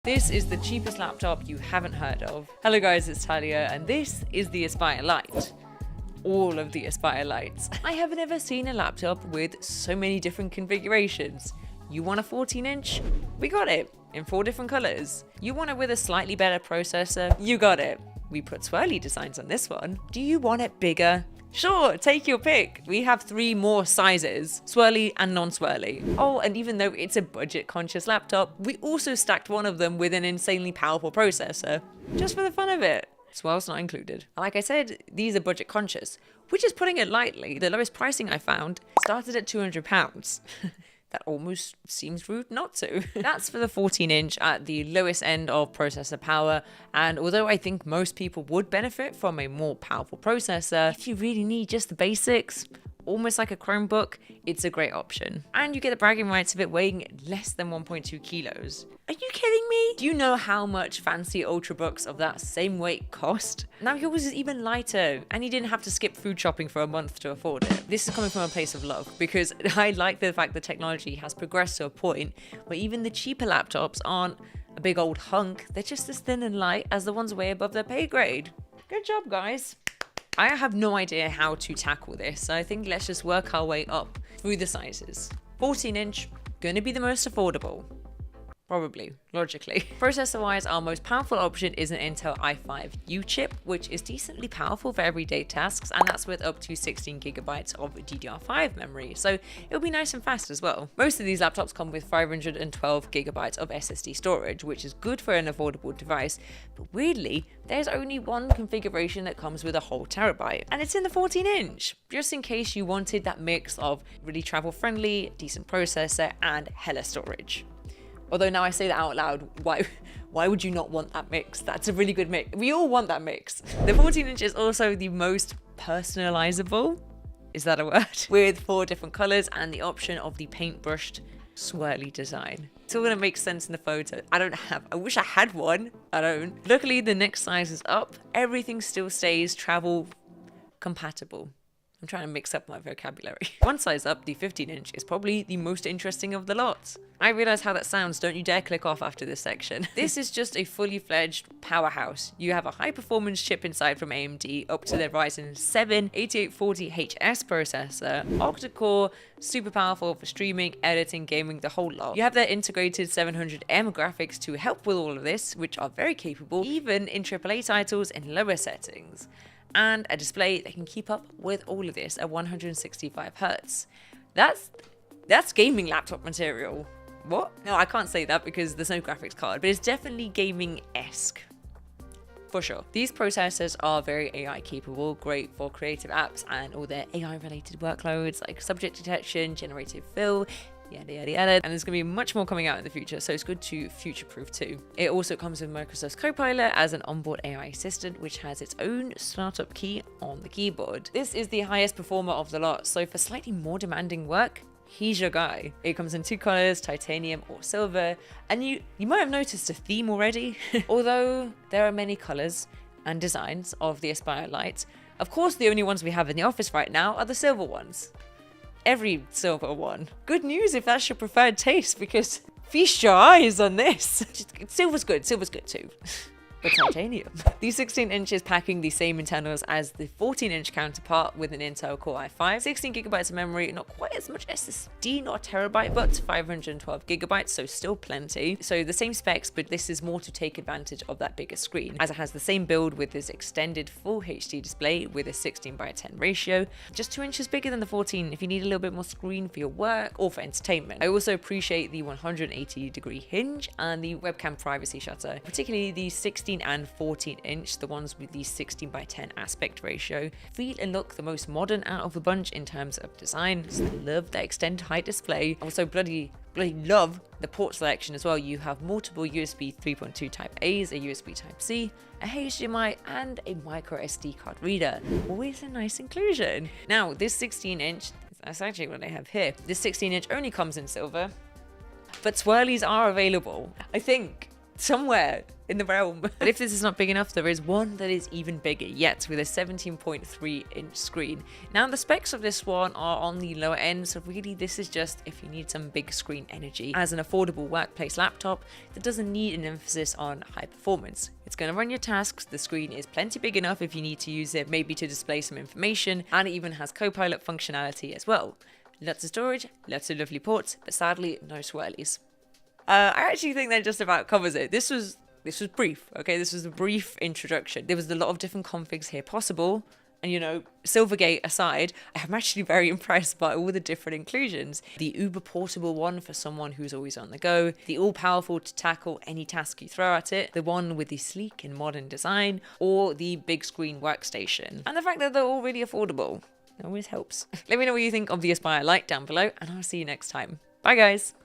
This is the cheapest laptop you haven't heard of. Hello guys, it's Talia, and this is the Aspire Lite. All of the Aspire Lites. I have never seen a laptop with so many different configurations. You want a 14-inch? We got it, in 4 different colors. You want it with a slightly better processor? You got it. We put swirly designs on this one. Do you want it bigger? Sure, take your pick. We have 3 more sizes, swirly and non-swirly. Oh, and even though it's a budget-conscious laptop, we also stacked one of them with an insanely powerful processor, just for the fun of it. Swirl's not included. Like I said, these are budget-conscious, which is putting it lightly. The lowest pricing I found started at £200. That almost seems rude not to. That's for the 14-inch at the lowest end of processor power, and although I think most people would benefit from a more powerful processor, if you really need just the basics, almost like a Chromebook, it's a great option. And you get the bragging rights of it weighing less than 1.2 kilos. Are you kidding me? Do you know how much fancy Ultrabooks of that same weight cost? Now yours is even lighter, and you didn't have to skip food shopping for a month to afford it. This is coming from a place of love, because I like the fact that technology has progressed to a point where even the cheaper laptops aren't a big old hunk, they're just as thin and light as the ones way above their pay grade. Good job, guys. I have no idea how to tackle this, so I think let's just work our way up through the sizes. 14-inch, gonna be the most affordable. Probably, logically. Processor-wise, our most powerful option is an Intel i5U chip, which is decently powerful for everyday tasks, and that's with up to 16 gigabytes of DDR5 memory, so it'll be nice and fast as well. Most of these laptops come with 512 gigabytes of SSD storage, which is good for an affordable device, but weirdly, there's only one configuration that comes with a whole terabyte, and it's in the 14-inch, just in case you wanted that mix of really travel-friendly, decent processor, and hella storage. Although now I say that out loud, why would you not want that mix? That's a really good mix. We all want that mix. The 14-inch is also the most personalizable, is that a word? With 4 different colors and the option of the paintbrushed swirly design. It's all gonna make sense in the photo. I wish I had one. I don't. Luckily, the next size is up. Everything still stays travel compatible. I'm trying to mix up my vocabulary. One size up, the 15-inch, is probably the most interesting of the lot. I realize how that sounds, don't you dare click off after this section. This is just a fully fledged powerhouse. You have a high performance chip inside from AMD up to their Ryzen 7 8840HS processor, octa-core, super powerful for streaming, editing, gaming, the whole lot. You have their integrated 700M graphics to help with all of this, which are very capable, even in AAA titles in lower settings. And a display that can keep up with all of this at 165 Hz. That's gaming laptop material. What? No, I can't say that because there's no graphics card, but it's definitely gaming-esque. For sure. These processors are very AI capable, great for creative apps and all their AI related workloads like subject detection, generative fill, yada yada yada, and there's going to be much more coming out in the future, so it's good to future-proof too. It also comes with Microsoft's Copilot as an onboard AI assistant, which has its own startup key on the keyboard. This is the highest performer of the lot, so for slightly more demanding work, he's your guy. It comes in 2 colors, titanium or silver, and you might have noticed a theme already. Although there are many colors and designs of the Aspire Lite, of course the only ones we have in the office right now are the silver ones. Every silver one. Good news if that's your preferred taste, because feast your eyes on this. Silver's good too. But titanium. The 16-inch is packing the same internals as the 14-inch counterpart with an Intel Core i5, 16 gigabytes of memory, not quite as much SSD, not a terabyte, but 512 gigabytes, so still plenty. So the same specs, but this is more to take advantage of that bigger screen, as it has the same build with this extended full HD display with a 16:10 ratio, just 2 inches bigger than the 14 if you need a little bit more screen for your work or for entertainment. I also appreciate the 180-degree hinge and the webcam privacy shutter, particularly the 16 and 14-inch, the ones with the 16:10 aspect ratio, feel and look the most modern out of the bunch in terms of design. So I love the extended height display. Also bloody love the port selection as well. You have multiple USB 3.2 Type A's, a USB Type C, a HDMI, and a micro SD card reader. Always a nice inclusion. Now this 16-inch, that's actually what I have here. This 16-inch only comes in silver, but swirlies are available. I think somewhere in the realm. But if this is not big enough, there is one that is even bigger yet, with a 17.3-inch screen. Now the specs of this one are on the lower end, so really this is just if you need some big screen energy as an affordable workplace laptop that doesn't need an emphasis on high performance. It's going to run your tasks, the screen is plenty big enough if you need to use it maybe to display some information, and it even has Copilot functionality as well. Lots of storage, lots of lovely ports, but sadly no swirlies. I actually think that just about covers it. This was brief, okay? This was a brief introduction. There was a lot of different configs here possible. And, you know, Silvergate aside, I'm actually very impressed by all the different inclusions. The uber portable one for someone who's always on the go, the all-powerful to tackle any task you throw at it, the one with the sleek and modern design, or the big screen workstation. And the fact that they're all really affordable. It always helps. Let me know what you think of the Aspire Lite down below, and I'll see you next time. Bye, guys.